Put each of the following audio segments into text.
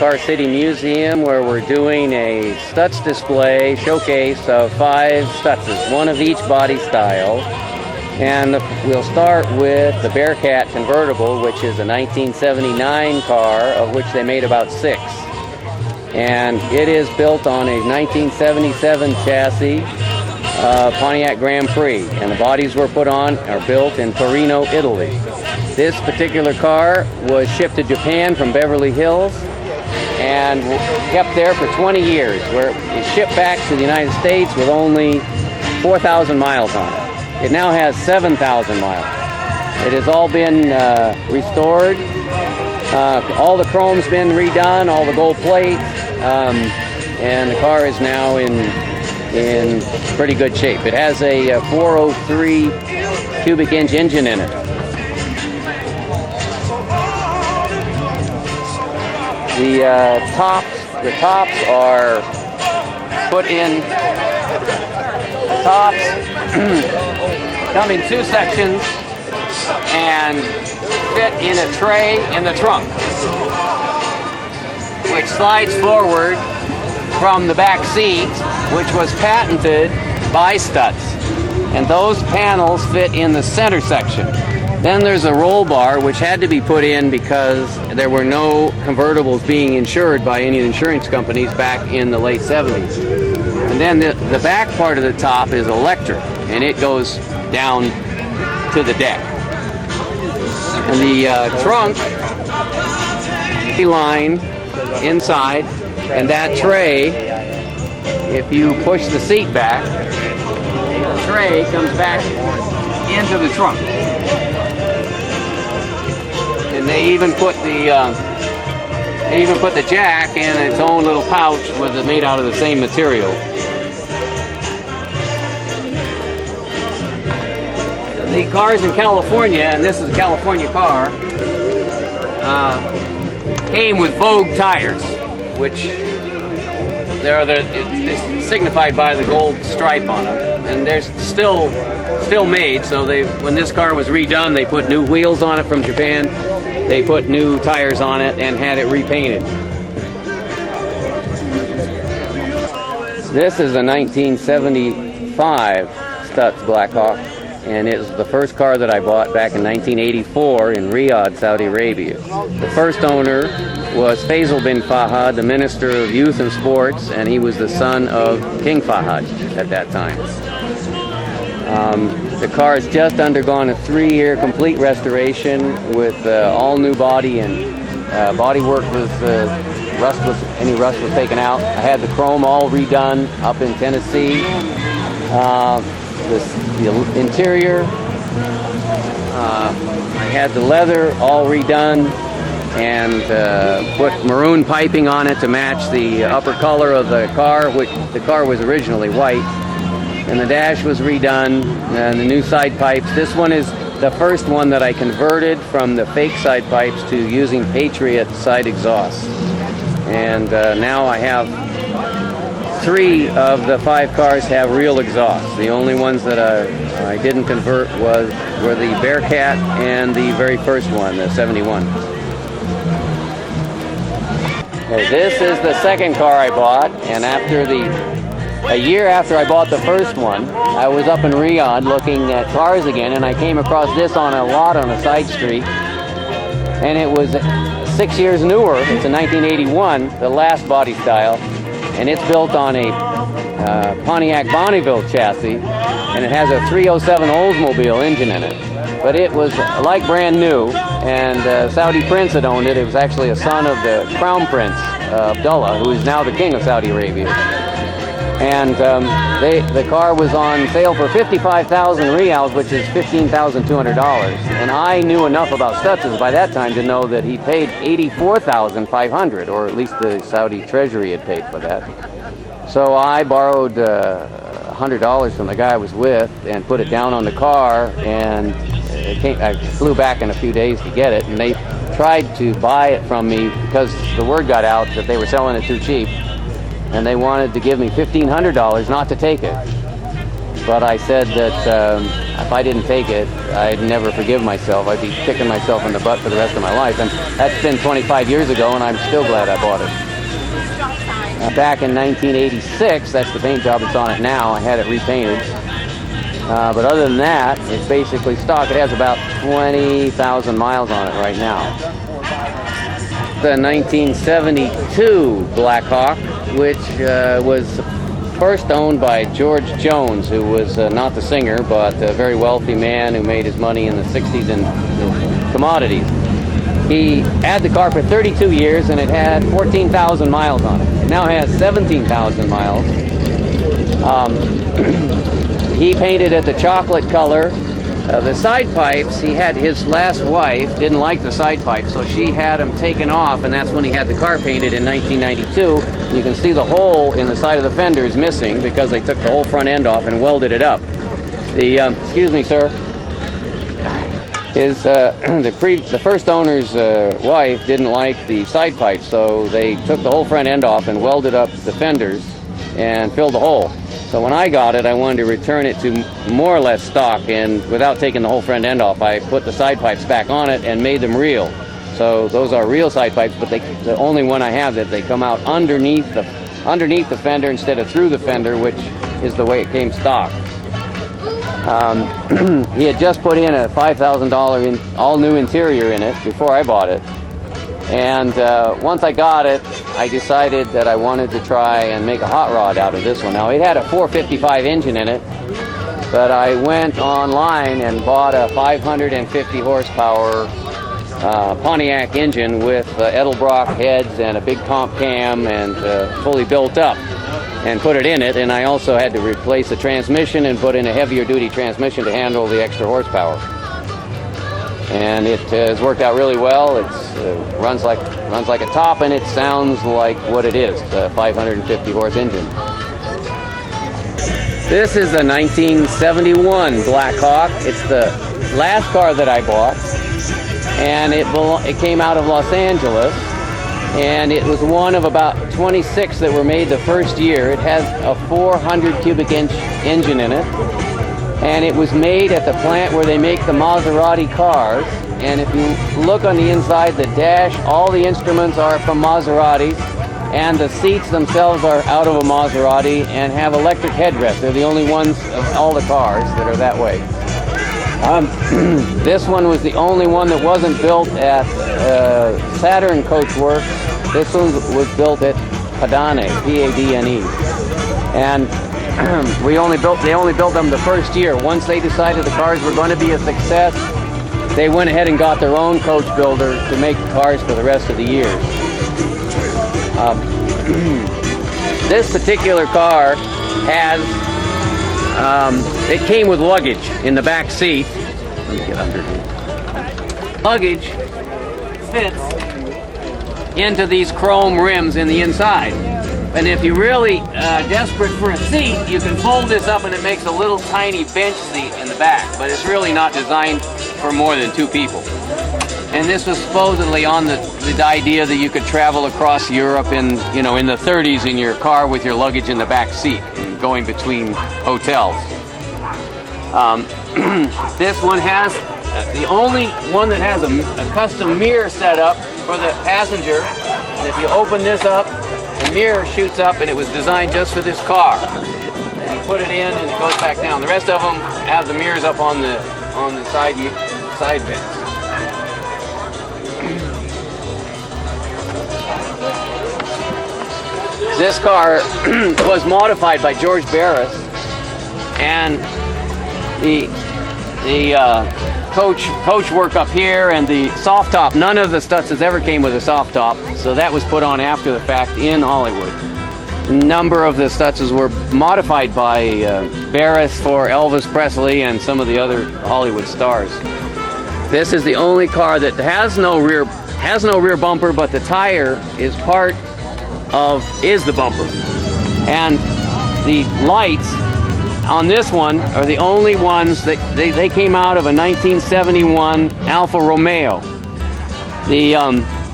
Car City Museum, where we're doing a Stutz display showcase of 5 Stutzes, one of each body style. And we'll start with the Bearcat convertible, which is a 1979 car, of which they made about 6. And it is built on a 1977 chassis, Pontiac Grand Prix, and the bodies were built in Torino, Italy. This particular car was shipped to Japan from Beverly Hills and kept there for 20 years, where it shipped back to the United States with only 4,000 miles on it. It now has 7,000 miles. It has all been restored. All the chrome's been redone, all the gold plate, and the car is now in pretty good shape. It has a 403 cubic inch engine in it. The tops are put in. The tops come in 2 sections and fit in a tray in the trunk, which slides forward from the back seat, which was patented by Stutz. And those panels fit in the center section. Then there's a roll bar, which had to be put in because there were no convertibles being insured by any insurance companies back in the late 70s. And then the back part of the top is electric, and it goes down to the deck. And the trunk line inside, and that tray, if you push the seat back, the tray comes back into the trunk. And they even put the jack in its own little pouch, with it made out of the same material. The cars in California, and this is a California car, came with Vogue tires, which it's signified by the gold stripe on them, and they're still made. So when this car was redone, they put new wheels on it from Japan. They put new tires on it and had it repainted. This is a 1975 Stutz Blackhawk, and it was the first car that I bought back in 1984 in Riyadh, Saudi Arabia. The first owner was Faisal bin Fahad, the Minister of Youth and Sports, and he was the son of King Fahad at that time. The car has just undergone a 3-year complete restoration with all new body, and body work any rust was taken out. I had the chrome all redone up in Tennessee. The interior, I had the leather all redone and put maroon piping on it to match the upper color of the car, which the car was originally white. And the dash was redone, and the new side pipes. This one is the first one that I converted from the fake side pipes to using Patriot side exhausts. And now I have 3 of the 5 cars have real exhausts. The only ones that I didn't convert were the Bearcat and the very first one, the 71. Okay, this is the second car I bought, and a year after I bought the first one, I was up in Riyadh looking at cars again, and I came across this on a lot on a side street, and it was 6 years newer. It's a 1981, the last body style, and it's built on a Pontiac Bonneville chassis, and it has a 307 Oldsmobile engine in it. But it was like brand new, and Saudi Prince had owned it. It was actually a son of the Crown Prince, Abdullah, who is now the King of Saudi Arabia. And the car was on sale for 55,000 Riyals, which is $15,200. And I knew enough about Stutz's by that time to know that he paid $84,500, or at least the Saudi Treasury had paid for that. So I borrowed $100 from the guy I was with and put it down on the car, and I flew back in a few days to get it. And they tried to buy it from me because the word got out that they were selling it too cheap. And they wanted to give me $1,500 not to take it. but I said that if I didn't take it, I'd never forgive myself. I'd be kicking myself in the butt for the rest of my life. And that's been 25 years ago, and I'm still glad I bought it. Back in 1986, that's the paint job that's on it now. I had it repainted. But other than that, it's basically stock. It has about 20,000 miles on it right now. The 1972 Blackhawk, which was first owned by George Jones, who was not the singer, but a very wealthy man who made his money in the 60s in commodities. He had the car for 32 years, and it had 14,000 miles on it. It now has 17,000 miles. He painted it the chocolate color. The side pipes, he had his last wife, didn't like the side pipes, so she had them taken off, and that's when he had the car painted in 1992. You can see the hole in the side of the fender is missing because they took the whole front end off and welded it up. Excuse me, sir. The first owner's wife didn't like the side pipes, so they took the whole front end off and welded up the fenders and filled the hole. So when I got it, I wanted to return it to more or less stock, and without taking the whole front end off, I put the side pipes back on it and made them real. So those are real side pipes, but the only one I have that they come out underneath the fender instead of through the fender, which is the way it came stock. He had just put in a $5,000 all-new interior in it before I bought it. And once I got it, I decided that I wanted to try and make a hot rod out of this one. Now, it had a 455 engine in it, but I went online and bought a 550 horsepower Pontiac engine with Edelbrock heads and a big comp cam and fully built up, and put it in it. And I also had to replace the transmission and put in a heavier duty transmission to handle the extra horsepower. And it has worked out really well. It runs like a top, and it sounds like what it is, the 550 horse engine. This is a 1971 Blackhawk. It's the last car that I bought, and it came out of Los Angeles, and it was one of about 26 that were made the first year. It has a 400 cubic inch engine in it. And it was made at the plant where they make the Maserati cars. And if you look on the inside, the dash, all the instruments are from Maseratis, and the seats themselves are out of a Maserati and have electric headrests. They're the only ones of all the cars that are that way. This one was the only one that wasn't built at Saturn Coach Works. This one was built at Padane, P-A-D-N-E. And they only built them the first year. Once they decided the cars were going to be a success, they went ahead and got their own coach builder to make cars for the rest of the years. This particular car has, it came with luggage in the back seat. Let me get under here. Luggage fits into these chrome rims in the inside. And if you're really desperate for a seat, you can fold this up and it makes a little tiny bench seat in the back, but it's really not designed for more than two people. And this was supposedly on the idea that you could travel across Europe in the 30s in your car with your luggage in the back seat, going between hotels. This one has the only one that has a custom mirror set up for the passenger. And if you open this up, the mirror shoots up, and it was designed just for this car. You put it in, and it goes back down. The rest of them have the mirrors up on the side bits. This car was modified by George Barris, and the coach work up here and the soft top. None of the Stutzes ever came with a soft top, so that was put on after the fact in Hollywood. A number of the Stutzes were modified by Barris for Elvis Presley and some of the other Hollywood stars. This is the only car that has no rear bumper, but the tire is the bumper. And the lights on this one are the only ones that they came out of a 1971 Alfa Romeo. The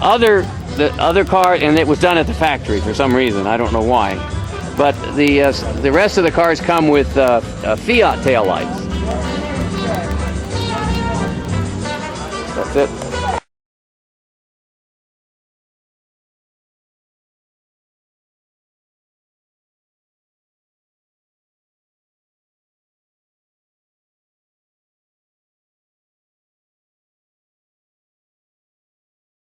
other car, and it was done at the factory for some reason, I don't know why. But the rest of the cars come with Fiat taillights.